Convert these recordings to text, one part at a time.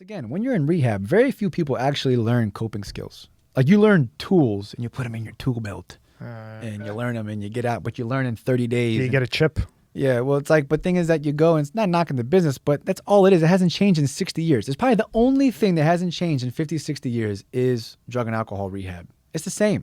again, when you're in rehab, very few people actually learn coping skills. Like you learn tools and you put them in your tool belt and you learn them and you get out, but you learn in 30 days. Do you get a chip? Yeah, well, it's like, but thing is that you go and it's not knocking the business, but that's all it is. It hasn't changed in 60 years. It's probably the only thing that hasn't changed in 50, 60 years is drug and alcohol rehab. It's the same.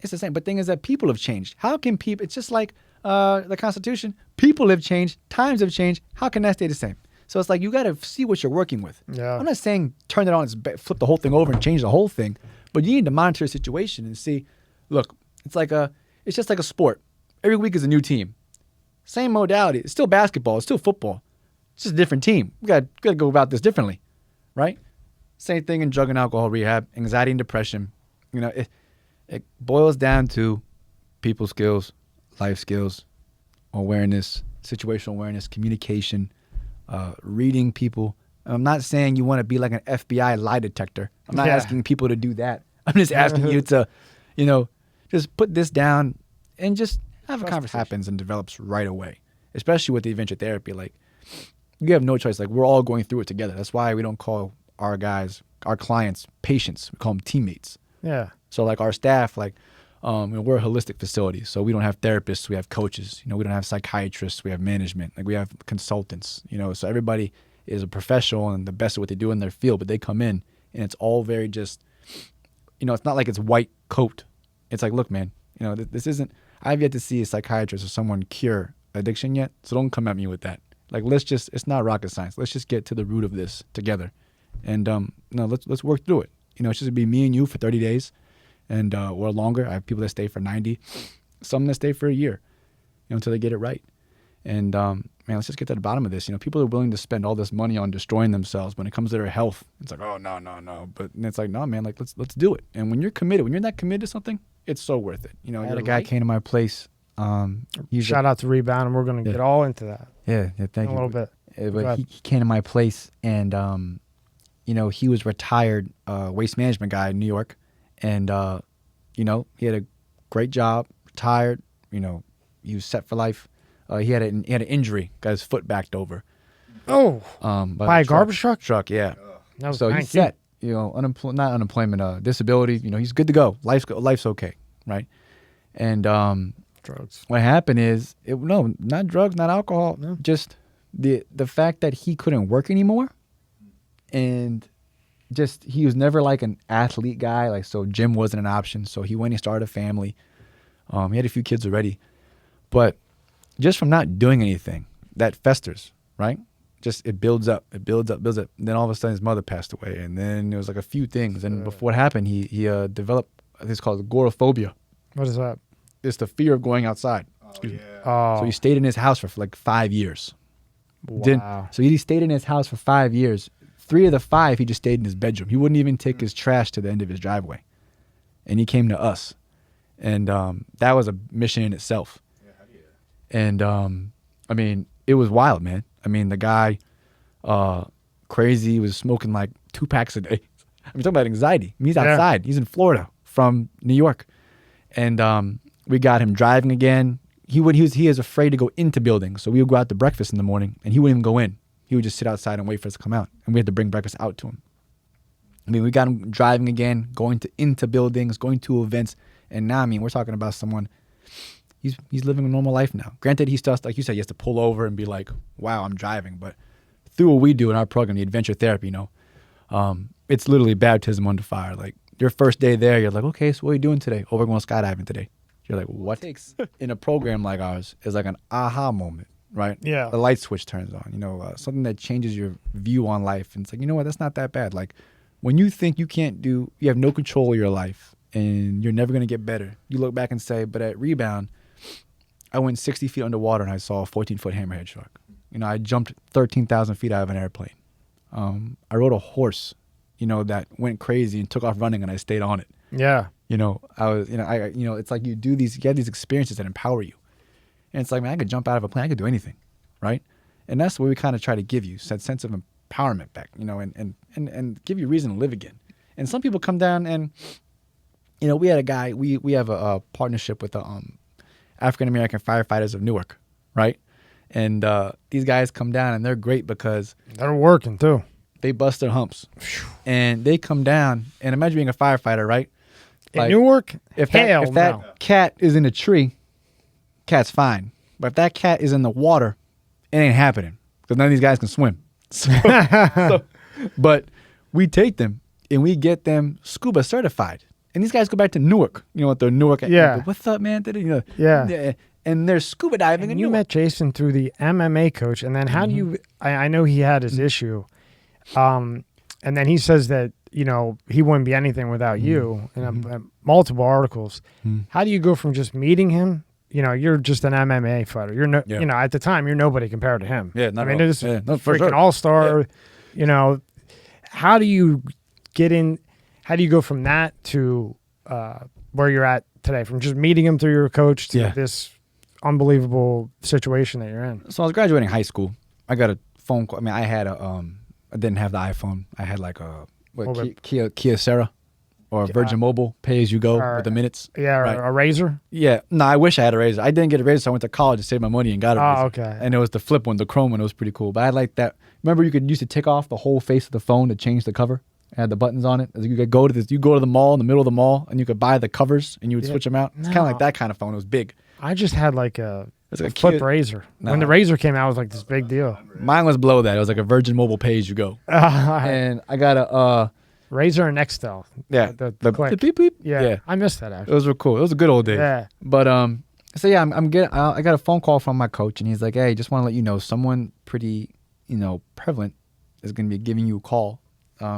It's the same. But thing is that people have changed. How can people, it's just like the Constitution. People have changed. Times have changed. How can that stay the same? So it's like you got to see what you're working with. Yeah. I'm not saying turn it on, flip the whole thing over and change the whole thing, but you need to monitor the situation and see, look, it's just like a sport. Every week is a new team. Same modality. It's still basketball. It's still football. It's just a different team. We got to go about this differently, right? Same thing in drug and alcohol rehab, anxiety and depression. You know, it boils down to people skills, life skills, awareness, situational awareness, communication, reading people. I'm not saying you want to be like an FBI lie detector. I'm not asking people to do that. I'm just asking you to, just put this down and just have a conversation. Happens and develops right away, especially with the adventure therapy. Like, you have no choice. Like, we're all going through it together. That's why we don't call our clients, patients. We call them teammates. Yeah. So, like, our staff, we're a holistic facility. So we don't have therapists. We have coaches. We don't have psychiatrists. We have management. Like, we have consultants. So everybody is a professional and the best at what they do in their field. But they come in and it's all very just, it's not like it's white coat. It's like, look, man, this isn't. I've yet to see a psychiatrist or someone cure addiction yet, so don't come at me with that. Like, it's not rocket science. Let's just get to the root of this together. And, let's work through it. It's just be me and you for 30 days and or longer. I have people that stay for 90, some that stay for a year, until they get it right. And, let's just get to the bottom of this. People are willing to spend all this money on destroying themselves. When it comes to their health, it's like, oh, no. But it's like, no, man, like, let's do it. And when you're that committed to something, it's so worth it. I had a guy came to my place. Shout out to Rebound, and we're going to get all into that. Yeah, thank you. A little bit. But he came to my place, and, he was retired waste management guy in New York. And, he had a great job, retired, he was set for life. He had an injury, got his foot backed over. Oh, by a garbage truck? Truck, yeah. No, so he's set. Not unemployment, disability. He's good to go. Life's okay, right? And drugs. What happened is, not drugs, not alcohol. No. Just the fact that he couldn't work anymore, and just he was never like an athlete guy. Like, so gym wasn't an option. So he went and started a family. He had a few kids already, but just from not doing anything, that festers, right? Just it builds up. And then all of a sudden his mother passed away, and then there was like a few things. And before what happened, he developed, I think it's called agoraphobia. What is that? It's the fear of going outside. So he stayed in his house for like 5 years. Wow. So he stayed in his house for 5 years. 3 of the 5, he just stayed in his bedroom. He wouldn't even take his trash to the end of his driveway. And he came to us. And that was a mission in itself. And, it was wild, man. The guy, crazy, was smoking like 2 packs a day. Talking about anxiety. He's outside. He's in Florida from New York. And we got him driving again. He is afraid to go into buildings. So we would go out to breakfast in the morning, and he wouldn't even go in. He would just sit outside and wait for us to come out. And we had to bring breakfast out to him. We got him driving again, going into buildings, going to events. And now, we're talking about someone... He's living a normal life now. Granted, he still, like you said, he has to pull over and be like, wow, I'm driving. But through what we do in our program, the adventure therapy, it's literally baptism under fire. Like, your first day there, you're like, okay, so what are you doing today? Oh, we're going skydiving today. You're like, what? Takes in a program like ours is like an aha moment, right? Yeah. The light switch turns on, something that changes your view on life. And it's like, you know what, that's not that bad. Like, when you think you have no control of your life and you're never going to get better, you look back and say, but at Rebound, I went 60 feet underwater and I saw a 14-foot hammerhead shark. I jumped 13,000 feet out of an airplane. I rode a horse, that went crazy and took off running, and I stayed on it. Yeah. It's like you have these experiences that empower you. And it's like, man, I could jump out of a plane. I could do anything, right? And that's what we kind of try to give you, that sense of empowerment back, and give you reason to live again. And some people come down and, we had a guy, we have a partnership with the African-American firefighters of Newark, right? And these guys come down and they're great because... They're working too. They bust their humps. And they come down. And imagine being a firefighter, right? In Newark? If that cat is in a tree, cat's fine. But if that cat is in the water, it ain't happening. Because none of these guys can swim. But we take them and we get them scuba certified. And these guys go back to Newark. You know what? They're Newark. Yeah. What's up, man? Yeah. And they're scuba diving. And you met Jayson through the MMA coach. And then how do you, I know he had his issue. And then he says that, you know, he wouldn't be anything without you in multiple articles. How do you go from just meeting him? You know, you're just an MMA fighter. You're no, you know, at the time, you're nobody compared to him. Yeah, I mean, it's freaking sure. all-star. Yeah. You know, how do you get in? How do you go from that to where you're at today? From just meeting him through your coach to this unbelievable situation that you're in. So I was graduating high school. I got a phone call. I mean, I had I didn't have the iPhone. I had like a Kia Sarah. Or Virgin Mobile, pay as you go with the minutes. Yeah, right. A Razor? Yeah. No, I wish I had a Razor. I didn't get a Razor, so I went to college to save my money and got a Razor. Oh, okay. And it was the flip one, the chrome one. It was pretty cool. But I like that. Remember you could used to take off the whole face of the phone to change the cover? It had the buttons on it. You could go to the mall, in the middle of the mall, and you could buy the covers, and you would switch them out. It's kind of like that kind of phone. It was big. I just had like a flip Razor. No. When the Razor came out, it was like this big deal. Mine was below that. It was like a Virgin Mobile pay as you go. And I got a... Razor and Nextel. Yeah. The beep beep. Yeah. I missed that actually. Those were cool. It was a good old day. Yeah. But so yeah, I got a phone call from my coach and he's like, "Hey, just want to let you know someone pretty, you know, prevalent is going to be giving you a call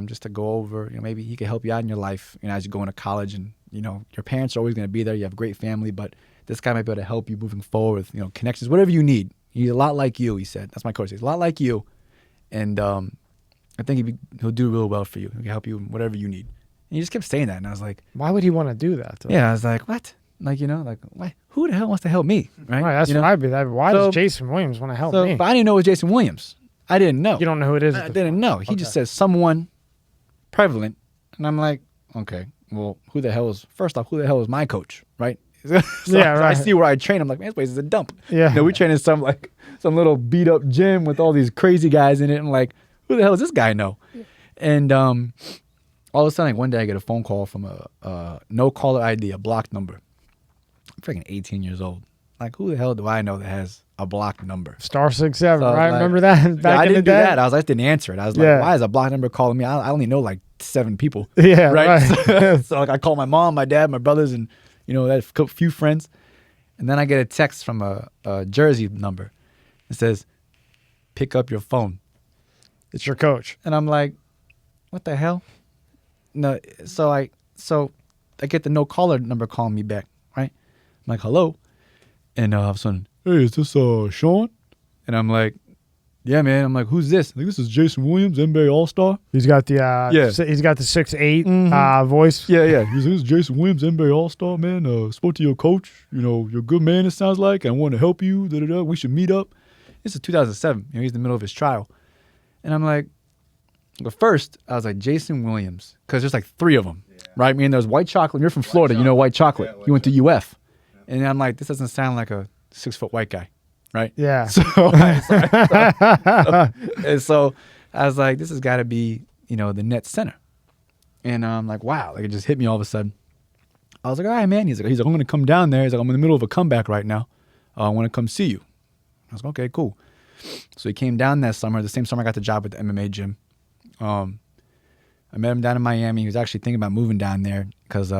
just to go over, you know, maybe he could help you out in your life, you know, as you go into college and, you know, your parents are always going to be there. You have a great family, but this guy might be able to help you moving forward with, you know, connections, whatever you need. He's a lot like you," he said. That's my coach. He's a lot like you. And I think he'll do real well for you. He can help you in whatever you need. And he just kept saying that. And I was like, why would he want to do that? Though? Yeah, I was like, what? Like, you know, like, why? Who the hell wants to help me? Right? That's you know? what I'd be. Why does Jayson Williams want to help me? But I didn't know it was Jayson Williams. I didn't know. You don't know who it is? I didn't know. He just says someone prevalent. And I'm like, okay, well, who the hell is my coach? Right? Right. I see where I train. I'm like, man, this place is a dump. Yeah. You know, we train in some little beat up gym with all these crazy guys in it. And like, who the hell does this guy know? And all of a sudden, like, one day I get a phone call from a no caller ID, a blocked number. I'm freaking 18 years old. Like, who the hell do I know that has a blocked number? Star 67, so right? Like, remember that back I in the didn't day? do that. I just didn't answer it. I was like, why is a blocked number calling me? I only know like 7 people. Yeah, right. So like, I call my mom, my dad, my brothers, and you know, a few friends. And then I get a text from a Jersey number. It says, "Pick up your phone. It's your coach." And I'm like, what the hell? No, so I get the no caller number calling me back, right? I'm like, hello, and all of a sudden, "Hey, is this Sean?" And I'm like, "Yeah, man." I'm like, "Who's this?" Like, "This is Jayson Williams, NBA All-Star." He's got the he's got the 6'8" voice. Yeah. This is Jayson Williams, NBA All-Star, man. Spoke to your coach. You know, you're a good man. It sounds like. I want to help you. We should meet up. This is 2007. You know, he's in the middle of his trial, and I'm like. But first, I was like, Jayson Williams, because there's like 3 of them, right? I mean, there's White Chocolate. You're from Florida. You know White Chocolate. You went to UF. Yeah. And I'm like, this doesn't sound like a 6-foot white guy, right? Yeah. So I was like, this has got to be, you know, the net center. And I'm like, wow. Like, it just hit me all of a sudden. I was like, all right, man. He's like, I'm going to come down there. He's like, I'm in the middle of a comeback right now. I want to come see you. I was like, okay, cool. So he came down that summer. The same summer I got the job at the MMA gym. I met him down in Miami. He was actually thinking about moving down there because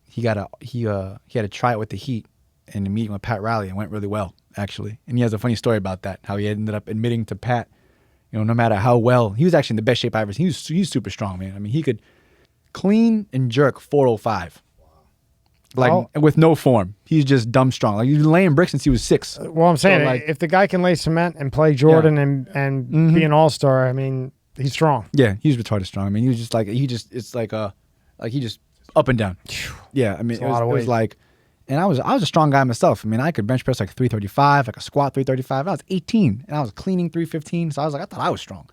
he had a tryout with the Heat and a meeting with Pat Riley. It went really well, actually. And he has a funny story about that, how he ended up admitting to Pat, you know, no matter how well, he was actually in the best shape I've ever seen. He's super strong, man. I mean, he could clean and jerk 405. Like, with no form. He's just dumb strong. Like, he's been laying bricks since he was 6. Well, I'm saying, like, if the guy can lay cement and play Jordan and be an all-star, I mean, he's strong. Yeah, he's retarded strong. I mean, he was just like, he just up and down. Yeah, I mean, it was like, and I was a strong guy myself. I mean, I could bench press like 335, like a squat 335. I was 18, and I was cleaning 315. So I was like, I thought I was strong.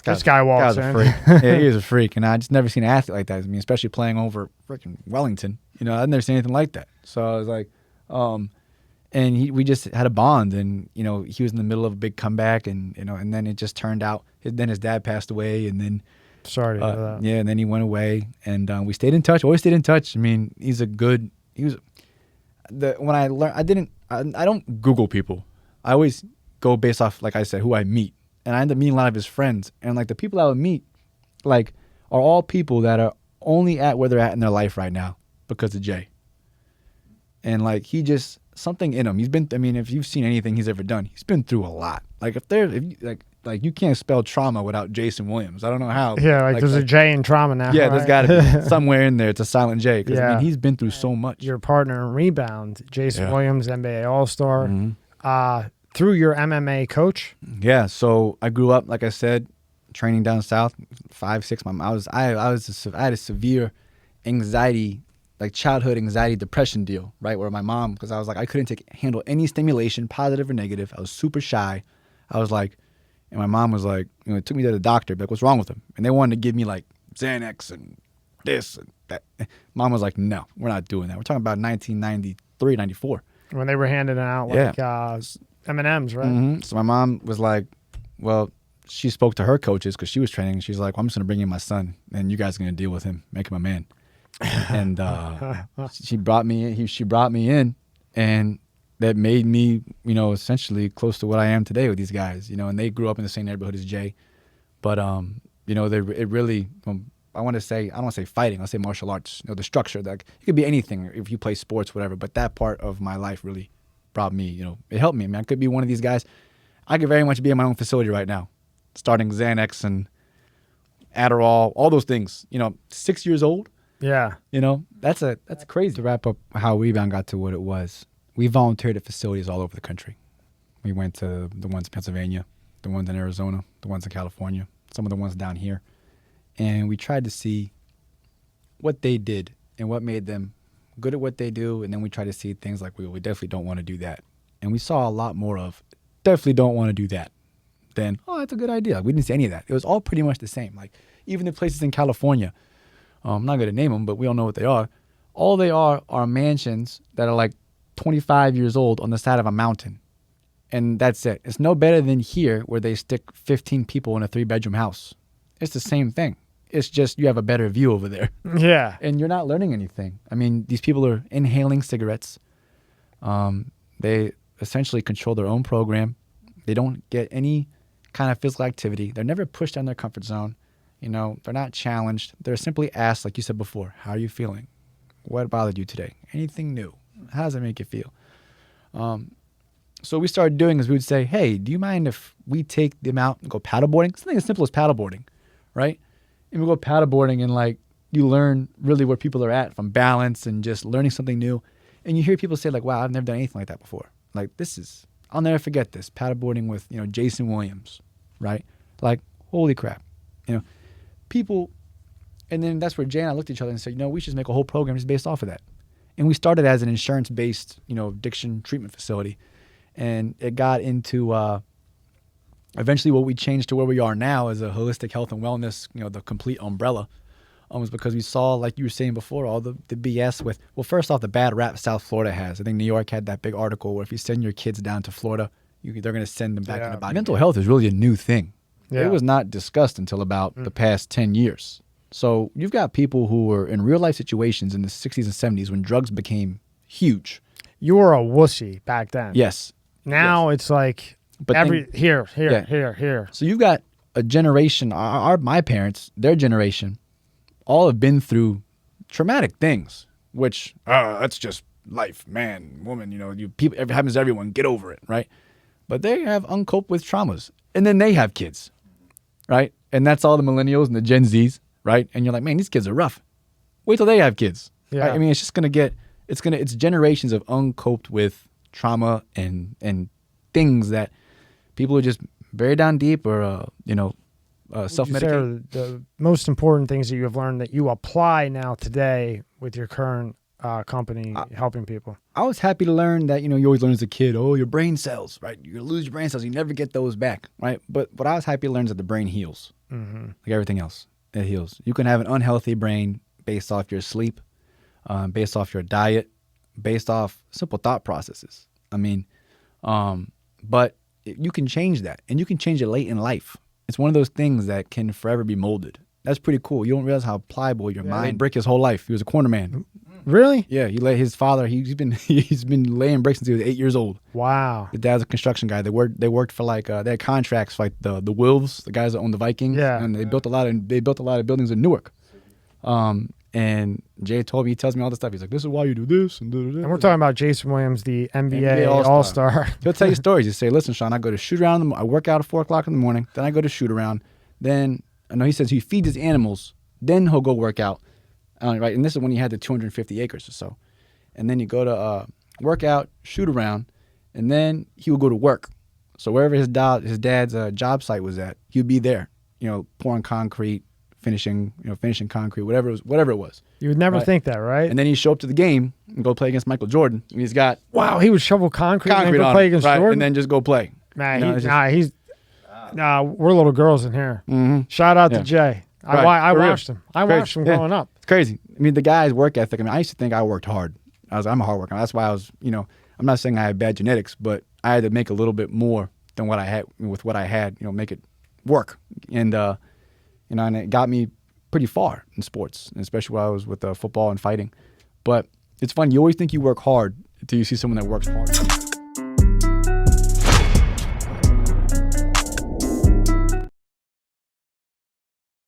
This guy walks in. A freak. Yeah, he was a freak, and I just never seen an athlete like that. I mean, especially playing over freaking Wellington. You know, I'd never seen anything like that. So I was like, and And we just had a bond, and he was in the middle of a big comeback, and and then it just turned out. Then his dad passed away, and then sorry to hear that. Yeah, and then he went away, and we stayed in touch. Always stayed in touch. I mean, when I learned, I don't Google people. I always go based off, like I said, who I meet, and I end up meeting a lot of his friends, and like the people I would meet, like are all people that are only at where they're at in their life right now because of Jay. And like something in him. If you've seen anything he's ever done, he's been through a lot. Like like you can't spell trauma without Jayson Williams. I don't know how. Yeah, there's a J in trauma now. Yeah, right? There's got to be somewhere in there. It's a silent J because he's been through so much. Your partner in Rebound, Jayson Williams, NBA All-Star, Mm-hmm. Through your MMA coach. Yeah, so I grew up, like I said, training down south, 5, 6 months. I had a severe anxiety, like childhood anxiety depression deal, right? Where my mom, because I was like, I couldn't handle any stimulation, positive or negative. I was super shy. I was like, and my mom was like, it took me to the doctor, but like, what's wrong with him? And they wanted to give me like Xanax and this and that. Mom was like, no, we're not doing that. We're talking about 1993, 94. When they were handing out like M&Ms, right? Mm-hmm. So my mom was like, well, she spoke to her coaches because she was training. And she's like, well, I'm just going to bring in my son and you guys are going to deal with him, make him a man. And she brought me in, and that made me, essentially close to what I am today with these guys, and they grew up in the same neighborhood as Jay. But, it really, I don't want to say fighting, I'll say martial arts, the structure, like it could be anything if you play sports, whatever. But that part of my life really brought me, it helped me. I mean, I could be one of these guys. I could very much be in my own facility right now, starting Xanax and Adderall, all those things, 6 years old. Yeah. That's crazy. To wrap up how Rebound got to what it was, we volunteered at facilities all over the country. We went to the ones in Pennsylvania, the ones in Arizona, the ones in California, some of the ones down here. And we tried to see what they did and what made them good at what they do. And then we tried to see things like, we definitely don't want to do that. And we saw a lot more of, definitely don't want to do that. Then, oh, that's a good idea. We didn't see any of that. It was all pretty much the same. Like even the places in California, I'm not going to name them, but we all know what they are. All they are mansions that are like 25 years old on the side of a mountain. And that's it. It's no better than here where they stick 15 people in a 3-bedroom house. It's the same thing. It's just you have a better view over there. Yeah. And you're not learning anything. I mean, these people are inhaling cigarettes. They essentially control their own program. They don't get any kind of physical activity. They're never pushed out of their comfort zone. They're not challenged. They're simply asked, like you said before, how are you feeling? What bothered you today? Anything new? How does it make you feel? So what we started doing is we would say, hey, do you mind if we take them out and go paddleboarding? Something as simple as paddleboarding, right? And we go paddleboarding and like you learn really where people are at from balance and just learning something new. And you hear people say like, wow, I've never done anything like that before. Like I'll never forget this, paddleboarding with, Jayson Williams, right? Like, holy crap, people. And then that's where Jay and I looked at each other and said, we should just make a whole program just based off of that. And we started as an insurance-based, addiction treatment facility. And it got into eventually what we changed to where we are now as a holistic health and wellness, the complete umbrella, was because we saw, like you were saying before, all the BS with, well, first off, the bad rap South Florida has. I think New York had that big article where if you send your kids down to Florida, they're going to send them back in the body. Mental health is really a new thing. Yeah. It was not discussed until about the past 10 years. So you've got people who were in real life situations in the 60s and 70s when drugs became huge. You were a wussy back then. Yes. Now it's like here. So you've got a generation, my parents, their generation, all have been through traumatic things, which that's just life, man, woman, people, it happens to everyone, get over it, right? But they have uncoped with traumas. And then they have kids, right? And that's all the millennials and the Gen Zs, right? And you're like, man, these kids are rough. Wait till they have kids. Yeah. Right? I mean, it's just it's generations of uncoped with trauma and things that people are just buried down deep or, self-medicate. The most important things that you have learned that you apply now today with your current company helping people. I was happy to learn that, you always learn as a kid, your brain cells, right? You lose your brain cells, you never get those back, right? But what I was happy to learn is that the brain heals. Mm-hmm. Like everything else, it heals. You can have an unhealthy brain based off your sleep, based off your diet, based off simple thought processes. I mean, but you can change that, and you can change it late in life. It's one of those things that can forever be molded. That's pretty cool. You don't realize how pliable your mind brick his whole life. He was a corner man. Really? Yeah, he let his father. He's been laying bricks since he was 8 years old. Wow. His dad's a construction guy. They worked for like they had contracts for like the Wolves, the guys that own the Vikings. Yeah. And they built a lot of buildings in Newark. And Jay told me, he tells me all this stuff. He's like, this is why you do this and And we're talking about Jayson Williams, the NBA All-Star. He'll tell you stories. He'll say, listen, Sean, I go to shoot around. I work out at 4 o'clock in the morning. Then I go to shoot around. Then I know he says he feeds his animals. Then he'll go work out. Right, and this is when he had the 250 acres or so. And then you go to work out, shoot around, and then he would go to work. So wherever his dad's job site was at, he'd be there. Pouring concrete, finishing concrete, whatever it was. You would never think that, right? And then he'd show up to the game and go play against Michael Jordan. And he's got he would shovel concrete and then go on play him, against right, Jordan? and then just go play. We're little girls in here. Mm-hmm. Shout out to Jay. I watched him. I watched him growing up. It's crazy. I mean, the guy's work ethic. I mean, I used to think I worked hard. I'm a hard worker. That's why I was, I'm not saying I had bad genetics, but I had to make a little bit more than what I had with what I had, make it work. And, and it got me pretty far in sports, especially when I was with football and fighting. But it's fun. You always think you work hard until you see someone that works hard.